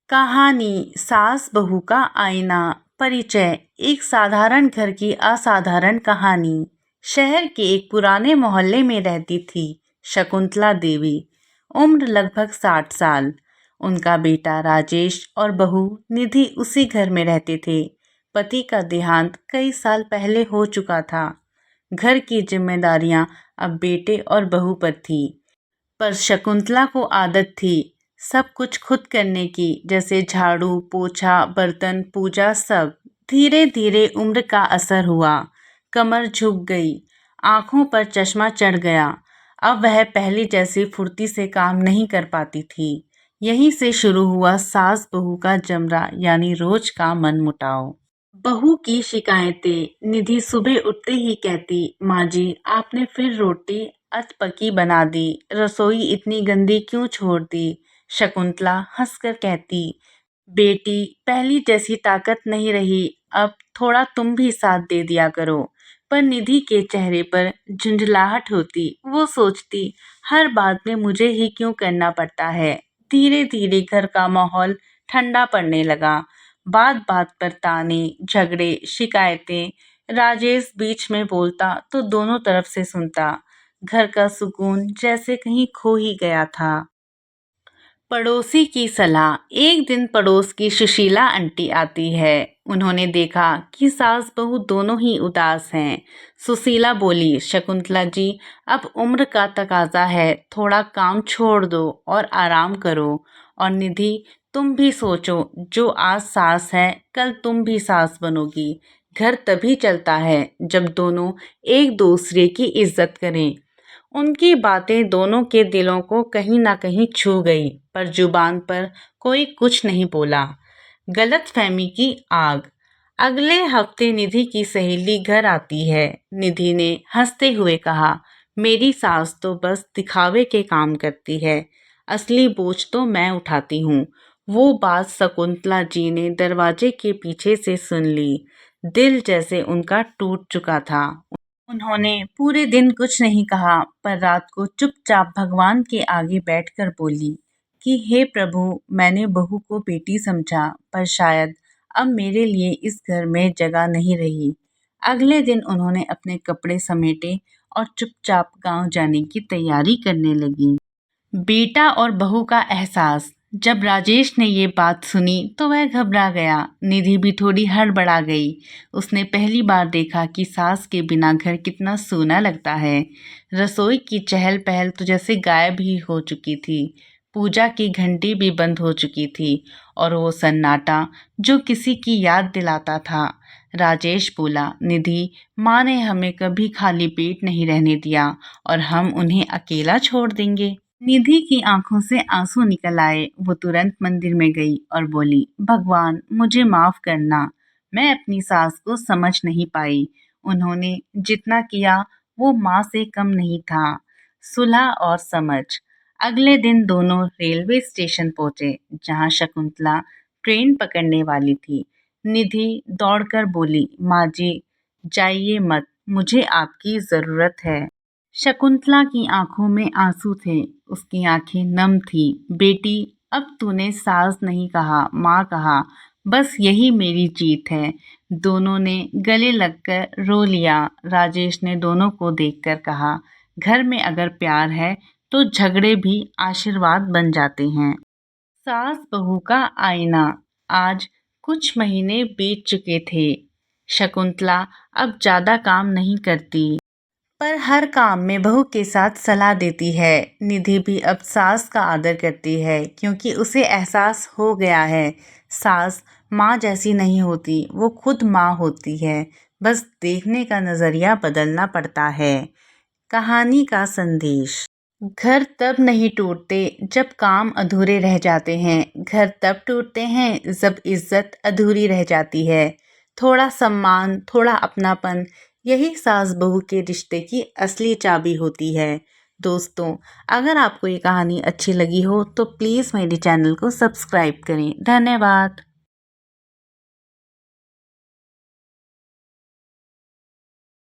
कहानी सास बहू का आईना। परिचय। एक साधारण घर की असाधारण कहानी। शहर के एक पुराने मोहल्ले में रहती थी शकुंतला देवी। उम्र लगभग 60 साल। उनका बेटा राजेश और बहू निधि उसी घर में रहते थे। पति का देहांत कई साल पहले हो चुका था। घर की जिम्मेदारियां अब बेटे और बहू पर थी, पर शकुंतला को आदत थी सब कुछ खुद करने की, जैसे झाड़ू पोछा बर्तन पूजा सब। धीरे धीरे उम्र का असर हुआ, कमर झुक गई, आंखों पर चश्मा चढ़ गया। अब वह पहली जैसी फुर्ती से काम नहीं कर पाती थी। यहीं से शुरू हुआ सास बहू का जमरा, यानी रोज का मनमुटाव। बहू की शिकायतें। निधि सुबह उठते ही कहती, माँ जी आपने फिर रोटी अधपकी बना दी, रसोई इतनी गंदी क्यों छोड़ दी। शकुंतला हंसकर कहती, बेटी पहली जैसी ताकत नहीं रही, अब थोड़ा तुम भी साथ दे दिया करो। पर निधि के चेहरे पर झुंझलाहट होती। वो सोचती, हर बात में मुझे ही क्यों करना पड़ता है। धीरे धीरे घर का माहौल ठंडा पड़ने लगा। बात बात पर ताने, झगड़े, शिकायतें। राजेश बीच में बोलता तो दोनों तरफ से सुनता। घर का सुकून जैसे कहीं खो ही गया था। पड़ोसी की सलाह। एक दिन पड़ोस की सुशीला आंटी आती है। उन्होंने देखा कि सास बहू दोनों ही उदास हैं। सुशीला बोली, शकुंतला जी अब उम्र का तकाजा है, थोड़ा काम छोड़ दो और आराम करो। और निधि तुम भी सोचो, जो आज सास है कल तुम भी सास बनोगी। घर तभी चलता है जब दोनों एक दूसरे की इज्जत करें। उनकी बातें दोनों के दिलों को कहीं ना कहीं छू गई, पर जुबान पर कोई कुछ नहीं बोला। गलतफहमी की आग। अगले हफ्ते निधि की सहेली घर आती है। निधि ने हंसते हुए कहा, मेरी सास तो बस दिखावे के काम करती है, असली बोझ तो मैं उठाती हूँ। वो बात शकुंतला जी ने दरवाजे के पीछे से सुन ली। दिल जैसे उनका टूट चुका था। उन्होंने पूरे दिन कुछ नहीं कहा, पर रात को चुपचाप भगवान के आगे बैठकर बोली कि हे प्रभु, मैंने बहू को बेटी समझा, पर शायद अब मेरे लिए इस घर में जगह नहीं रही। अगले दिन उन्होंने अपने कपड़े समेटे और चुपचाप गांव जाने की तैयारी करने लगी। बेटा और बहू का एहसास। जब राजेश ने ये बात सुनी तो वह घबरा गया। निधि भी थोड़ी हड़बड़ा गई। उसने पहली बार देखा कि सास के बिना घर कितना सूना लगता है। रसोई की चहल पहल तो जैसे गायब ही हो चुकी थी। पूजा की घंटी भी बंद हो चुकी थी, और वो सन्नाटा जो किसी की याद दिलाता था। राजेश बोला, निधि माँ ने हमें कभी खाली पेट नहीं रहने दिया, और हम उन्हें अकेला छोड़ देंगे। निधि की आंखों से आंसू निकल आए। वो तुरंत मंदिर में गई और बोली, भगवान मुझे माफ करना, मैं अपनी सास को समझ नहीं पाई। उन्होंने जितना किया वो माँ से कम नहीं था। सुलह और समझ। अगले दिन दोनों रेलवे स्टेशन पहुंचे, जहां शकुंतला ट्रेन पकड़ने वाली थी। निधि दौड़कर बोली, माँ जी जाइए मत, मुझे आपकी जरूरत है। शकुंतला की आंखों में आंसू थे, उसकी आंखें नम थी। बेटी अब तूने सास नहीं कहा, माँ कहा, बस यही मेरी जीत है। दोनों ने गले लगकर रो लिया। राजेश ने दोनों को देखकर कहा, घर में अगर प्यार है तो झगड़े भी आशीर्वाद बन जाते हैं। सास बहू का आईना। आज कुछ महीने बीत चुके थे। शकुंतला अब ज्यादा काम नहीं करती, पर हर काम में बहू के साथ सलाह देती है। निधि भी अब सास का आदर करती है, क्योंकि उसे एहसास हो गया है सास माँ जैसी नहीं होती, वो खुद माँ होती है। बस देखने का नज़रिया बदलना पड़ता है। कहानी का संदेश। घर तब नहीं टूटते जब काम अधूरे रह जाते हैं, घर तब टूटते हैं जब इज्जत अधूरी रह जाती है। थोड़ा सम्मान, थोड़ा अपनापन, यही सास बहू के रिश्ते की असली चाबी होती है। दोस्तों, अगर आपको ये कहानी अच्छी लगी हो तो प्लीज़ मेरे चैनल को सब्सक्राइब करें। धन्यवाद।